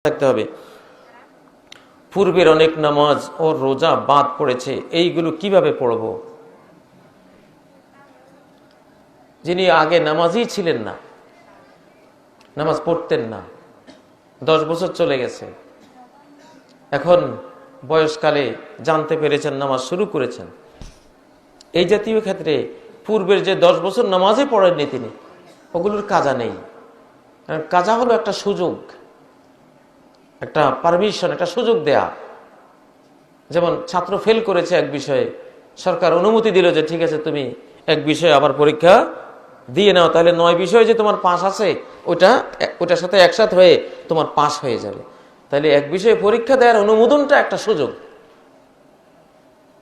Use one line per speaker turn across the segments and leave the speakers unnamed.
থাকতে হবে। পূর্বের অনেক নামাজ ও রোজা বাদ পড়েছে, এইগুলো কিভাবে পড়ব? যিনি আগে নামাজই ছিলেন না, নামাজ পড়তেন না, 10 বছর চলে গেছে, এখন বয়সকালে জানতে পেরেছেন, নামাজ শুরু করেছেন, এই জাতীয় ক্ষেত্রে পূর্বের যে 10 বছর নামাজই পড়েননি তিনি, ওগুলোর কাজা নেই। কারণ কাজা হলো একটা সুযোগ, একটা পারমিশন, একটা সুযোগ দেয়া। যেমন ছাত্র ফেল করেছে এক বিষয়ে, সরকার অনুমতি দিল যে ঠিক আছে তুমি এক বিষয়ে আবার পরীক্ষা দিয়ে নাও, তাহলে 9 বিষয়ে যে তোমার পাস আছে ওটার সাথে একসাথে হয়ে তোমার পাস হয়ে যাবে। তাহলে এক বিষয়ে পরীক্ষা দেওয়ার অনুমোদনটা একটা সুযোগ,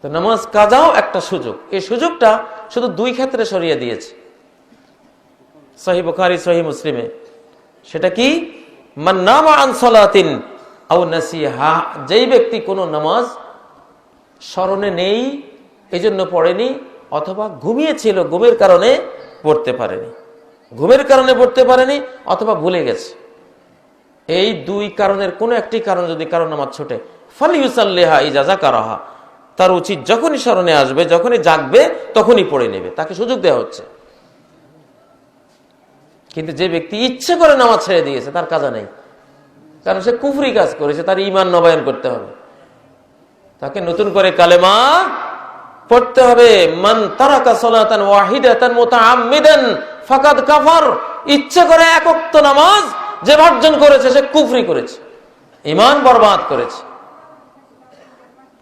তো নামাজ কাজাও একটা সুযোগ। এই সুযোগটা শুধু 2 ক্ষেত্রে সরিয়ে দিয়েছে সহিহ বুখারী সহিহ মুসলিমে। সেটা কি? মান নামা আন সালাতিন আও নাসিহা, যেই ব্যক্তি কোনো নামাজ স্মরণে নেই এজন্য পড়েনি, অথবা ঘুমিয়েছিল ঘুমের কারণে পড়তে পারেনি, অথবা ভুলে গেছে, এই 2 কারণের কোনো একটি কারণ যদি কারো নামাজ ছোটে, ফালিউসাল্লিহা ইজা যাকারাহা, তার উচিত যখনই স্মরণে আসবে, যখনই জাগবে তখনই পড়ে নেবে, তাকে সুযোগ দেওয়া হচ্ছে। কিন্তু যে ব্যক্তি ইচ্ছে করে নামাজ ছেড়ে দিয়েছে তার কাজা নেই, কারণ সে কুফরি কাজ করেছে, তার ঈমান নবায়ন করতে হবে, তাকে নতুন করে কালেমা পড়তে হবে। মান তারাকা সালাতান ওয়াহিদাতান মুতাআম্মিদান ফাকাদ কাফার, ইচ্ছে করে এক ওয়াক্ত নামাজ যে বর্জন করেছে সে কুফরি করেছে, ঈমান বরবাদ করেছে।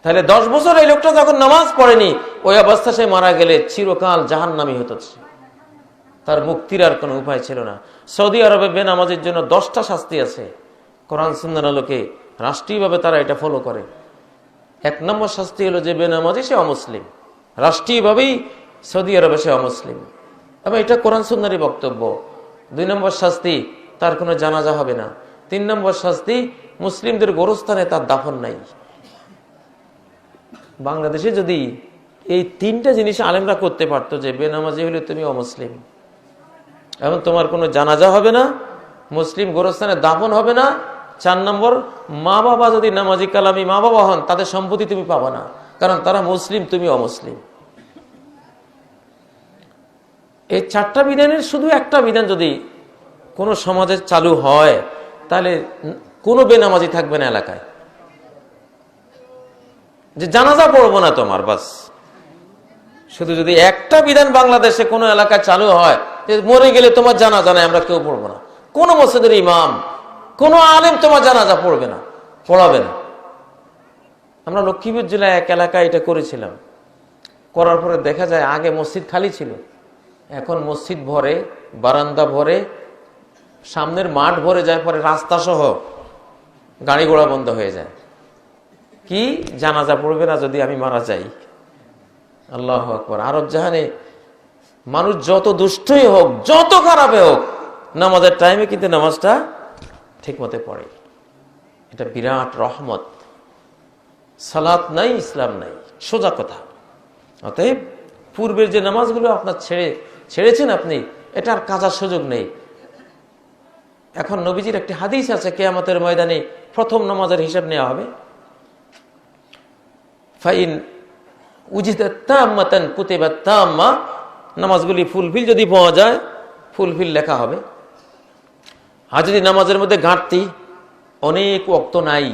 তাহলে 10 বছর এই লোকটা যখন নামাজ পড়েনি, ওই অবস্থা সে মারা গেলে চিরকাল জাহান্নামী হতো, তার মুক্তির আর কোনো উপায় ছিল না। সৌদি আরবে বেনামাজির জন্য 10টা শাস্তি আছে, কোরআন সুন্নাহর আলোকে রাষ্ট্রীয়ভাবে তারা এটা ফলো করে। 1 নম্বর শাস্তি হলো যে বেনামাজি সে অমুসলিম, রাষ্ট্রীয়ভাবেই সৌদি আরবে সে অমুসলিম, এবং এটা কোরআন সুন্নাহরই বক্তব্য। 2 নম্বর শাস্তি, তার কোনো জানাজা হবে না। 3 নম্বর শাস্তি, মুসলিমদের গোরস্থানে তার দাফন নাই। বাংলাদেশে যদি এই 3টা জিনিস আলেমরা করতে পারতো, যে বেনামাজি হলে তুমি অমুসলিম এবং তোমার কোনো জানাজা হবে না, মুসলিম গোরস্থানে দাফন হবে না। 4 নম্বর, মা বাবা যদি নামাজি কালামি মা বাবা হন, তাদের সম্পত্তি তুমি পাবা না, কারণ তারা মুসলিম, তুমি অমুসলিম। এই 4টা বিধানের শুধু একটা বিধান যদি কোনো সমাজে চালু হয়, তাহলে কোনো বেনামাজি থাকবে না এলাকায়, যে জানাজা পড়বো না তোমার, বাস। শুধু যদি একটা বিধান বাংলাদেশে কোনো এলাকায় চালু হয়, যে মরে গেলে তোমার জানাজা নাই, আমরা কেউ পড়বো না, কোন মসজিদের ইমাম, কোন আলেম তোমার জানাজা পড়বে না, পড়াবে না। আমরা লক্ষ্মীপুর জেলায় এক এলাকায় এটা করেছিলাম, করার পরে দেখা যায় আগে মসজিদ খালি ছিল, এখন মসজিদ ভরে, বারান্দা ভরে, সামনের মাঠ ভরে যায়, পরে রাস্তা সহ গাড়ি ঘোড়া বন্ধ হয়ে যায়। কি জানাজা পড়বে না যদি আমি মারা যাই? আল্লাহু আকবার। আরব জাহানে মানুষ যত দুষ্টই হোক, যত খারাপে হোক, নামাজের টাইমে কিন্তু নামাজটা ঠিক মতো পড়ে, এটা বিরাট রহমত। সালাত নাই, ইসলাম নাই, সোজা কথা। অতএব পূর্বের যে নামাজগুলো আপনার ছেড়েছেন আপনি, এটার কাজার সুযোগ নেই। এখন নবীজির একটি হাদিস আছে, কিয়ামতের ময়দানে প্রথম নামাজের হিসাব নেওয়া হবে। ফাইন উজিদাত তাম্মাতান কুতিবাত তাম্মা, নামাজগুলি ফুলফিল যদি পাওয়া যায়, ফুলফিল লেখা হবে। আর যদি নামাজের মধ্যে ঘাটতি, অনেক ওয়াক্ত নাই,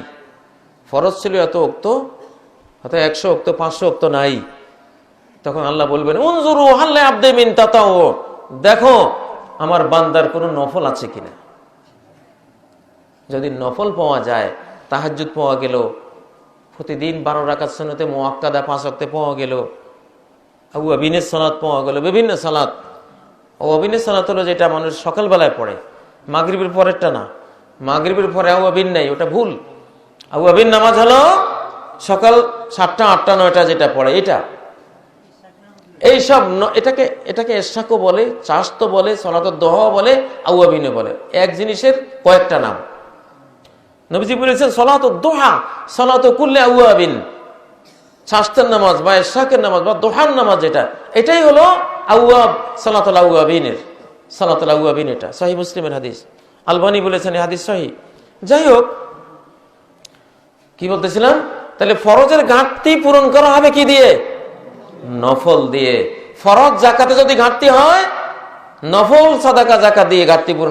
ফরজ ছিল এত ওয়াক্ত, হয়তো 100 ওয়াক্ত 500 ওয়াক্ত নাই, তখন আল্লাহ বলবেন উনজুরু হাল আবদি মিন তাতাউ, দেখো আমার বান্দার কোনো নফল আছে কিনা। যদি নফল পাওয়া যায়, তাহাজ্জুদ পাওয়া গেল, প্রতিদিন 12 রাকাত সুন্নতে মুআক্কাদা 5 ওয়াক্তে পাওয়া গেল, আওয়াবিনের সালাত পাওয়া গেল, বিভিন্ন সালাত। আওয়াবিনের সালাত হলো যেটা মানুষ সকালবেলায় পড়ে, মাগরিবের পরেরটা না, মাগরিবের পরে আওয়াবিন নাই, ওটা ভুল। আওয়াবিন নামাজ হলো সকাল 7টা 8টা 9টা যেটা পড়ে, এটা এইসব এটাকে ইশরাকও বলে, চাশতো বলে, সালাতুদ দুহা বলে, আওয়াবিনও বলে, এক জিনিসের কয়েকটা নাম। নবীজি বলেছেন সালাতুদ দুহা সালাতু কুল্লি আওয়াবিন, চাশতের নামাজ বা ইশরাকের নামাজ বা দুহার নামাজ যেটা, এটাই হলো আওয়াব, সালাতুল আওয়াবিন, এটা সহিহ মুসলিমের হাদিস। আলবানী বলেছেন এই হাদিস সহিহ। যাই হোক, কি বলতেছিলাম? তাহলে ফরজের ঘাটতি পূরণ করা হবে কি দিয়ে? নফল দিয়ে। ফরজ জাকাতে যদি ঘাটতি হয়, নফল সাদাকা জাকাত দিয়ে ঘাটতি পূরণ